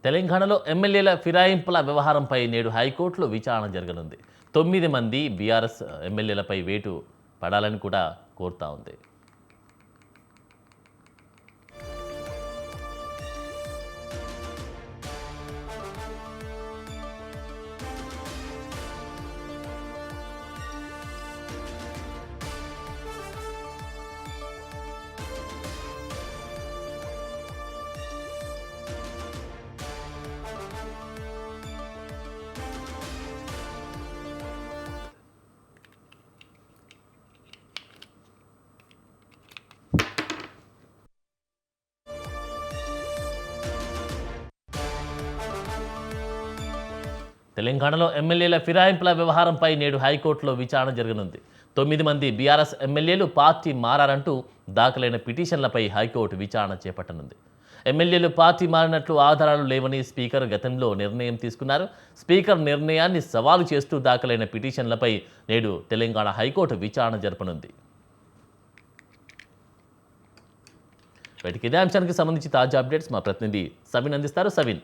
తెలంగాణలో ఎమ్మెల్యేల ఫిరాయింపుల వ్యవహారంపై నేడు హైకోర్టులో విచారణ జరగనుంది. 9 మంది బీఆర్ఎస్ ఎమ్మెల్యేలపై వేటు పడాలని కూడా కోరుతా ఉంది. తెలంగాణలో ఎమ్మెల్యేల ఫిరాయింపుల వ్యవహారంపై నేడు హైకోర్టులో విచారణ జరగనుంది. 9 మంది బీఆర్ఎస్ ఎమ్మెల్యేలు పార్టీ మారారంటూ దాఖలైన పిటిషన్లపై హైకోర్టు విచారణ చేపట్టనుంది. ఎమ్మెల్యేలు పార్టీ మారినట్లు ఆధారాలు లేవని స్పీకర్ గతంలో నిర్ణయం తీసుకున్నారు. స్పీకర్ నిర్ణయాన్ని సవాలు చేస్తూ దాఖలైన పిటిషన్లపై నేడు తెలంగాణ హైకోర్టు విచారణ జరపనుంది. వీటికి ఇదే అంశానికి సంబంధించి తాజా అప్డేట్స్ మా ప్రతినిధి సవిన్ అందిస్తారు. సవిన్,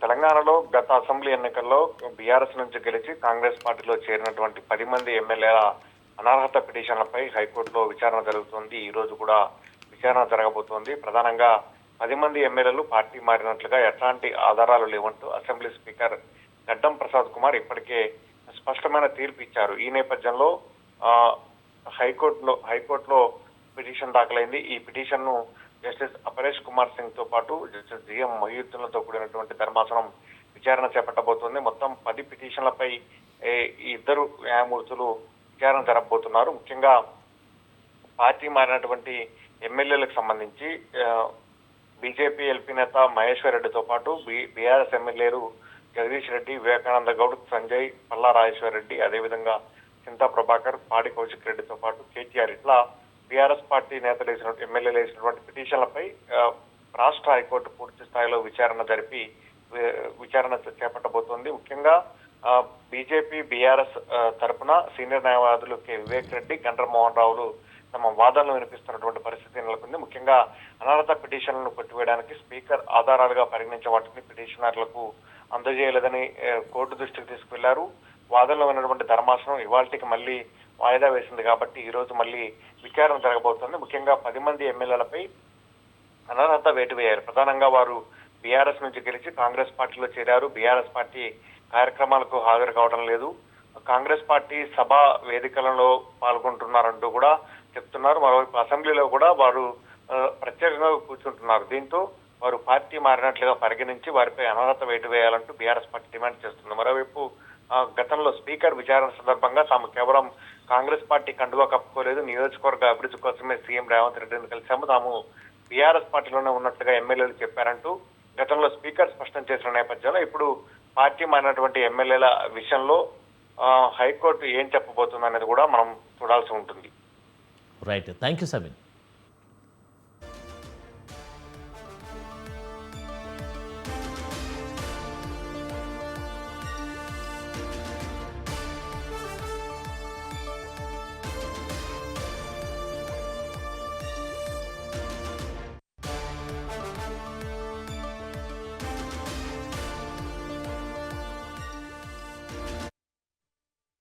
తెలంగాణలో గత అసెంబ్లీ ఎన్నికల్లో బీఆర్ఎస్ నుంచి గెలిచి కాంగ్రెస్ పార్టీలో చేరినటువంటి 10 మంది ఎమ్మెల్యేల అనర్హత పిటిషన్లపై హైకోర్టులో విచారణ జరుగుతోంది. ఈ రోజు కూడా విచారణ జరగబోతోంది. ప్రధానంగా 10 మంది ఎమ్మెల్యేలు పార్టీ మారినట్లుగా ఎట్లాంటి ఆధారాలు లేవంటూ అసెంబ్లీ స్పీకర్ గడ్డం ప్రసాద్ కుమార్ ఇప్పటికే స్పష్టమైన తీర్పు ఇచ్చారు. ఈ నేపథ్యంలో హైకోర్టులో పిటిషన్ దాఖలైంది. ఈ పిటిషన్ ను జస్టిస్ అపరేష్ కుమార్ సింగ్ తో పాటు జస్టిస్ జిఎం మొహియుద్దీన్లతో కూడినటువంటి ధర్మాసనం విచారణ చేపట్టబోతోంది. మొత్తం 10 పిటిషన్లపై ఈ ఇద్దరు న్యాయమూర్తులు విచారణ జరపబోతున్నారు. ముఖ్యంగా పార్టీ మారినటువంటి ఎమ్మెల్యేలకు సంబంధించి బీజేపీ ఎల్పీ నేత మహేశ్వర్ రెడ్డితో పాటు బీఆర్ఎస్ ఎమ్మెల్యేలు జగదీష్ రెడ్డి, వివేకానంద గౌడ్, సంజయ్, పల్లా రాజేశ్వర్ రెడ్డి, అదేవిధంగా చింతా ప్రభాకర్, పాడి కౌశిక్ రెడ్డితో పాటు కేటీఆర్, ఇట్లా బీఆర్ఎస్ పార్టీ నేతలు ఎమ్మెల్యేలు వేసినటువంటి పిటిషన్లపై రాష్ట్ర హైకోర్టు పూర్తి స్థాయిలో విచారణ చేపట్టబోతోంది. ముఖ్యంగా బీజేపీ బీఆర్ఎస్ తరఫున సీనియర్ న్యాయవాదులు కె వివేక్ రెడ్డి, గండ్ర మోహన్ రావులు తమ వాదనలు వినిపిస్తున్నటువంటి పరిస్థితి నెలకొంది. ముఖ్యంగా అనర్హత పిటిషన్లను కొట్టివేయడానికి స్పీకర్ ఆధారాలుగా పరిగణించే వాటిని పిటిషనర్లకు అందజేయలేదని కోర్టు దృష్టికి తీసుకువెళ్లారు. వాదనలో ఉన్నటువంటి ధర్మాసనం ఇవాళకి మళ్ళీ వాయిదా వేసింది కాబట్టి ఈ రోజు మళ్ళీ విచారణ జరగబోతోంది. ముఖ్యంగా 10 మంది ఎమ్మెల్యేలపై అనర్హత వేటు వేయారు. ప్రధానంగా వారు బీఆర్ఎస్ నుంచి గెలిచి కాంగ్రెస్ పార్టీలో చేరారు. బీఆర్ఎస్ పార్టీ కార్యక్రమాలకు హాజరు కావడం లేదు. కాంగ్రెస్ పార్టీ సభా వేదికలలో పాల్గొంటున్నారంటూ కూడా చెప్తున్నారు. మరోవైపు అసెంబ్లీలో కూడా వారు ప్రత్యేకంగా కూర్చుంటున్నారు. దీంతో వారు పార్టీ మారినట్లుగా పరిగణించి వారిపై అనర్హత వేటు వేయాలంటూ బీఆర్ఎస్ పార్టీ డిమాండ్ చేస్తుంది. మరోవైపు గతంలో స్పీకర్ విచారణ సందర్భంగా తాము కేవలం కాంగ్రెస్ పార్టీ కండువా కప్పుకోలేదు, నియోజకవర్గ అభివృద్ధి కోసమే సీఎం రేవంత్ రెడ్డిని కలిసాము, తాము బీఆర్ఎస్ పార్టీలోనే ఉన్నట్లుగా ఎమ్మెల్యేలు చెప్పారంటూ గతంలో స్పీకర్ స్పష్టం చేసిన నేపథ్యంలో ఇప్పుడు పార్టీ మారినటువంటి ఎమ్మెల్యేల విషయంలో హైకోర్టు ఏం చెప్పబోతుంది అనేది కూడా మనం చూడాల్సి ఉంటుంది. Right, thank you సవిన్.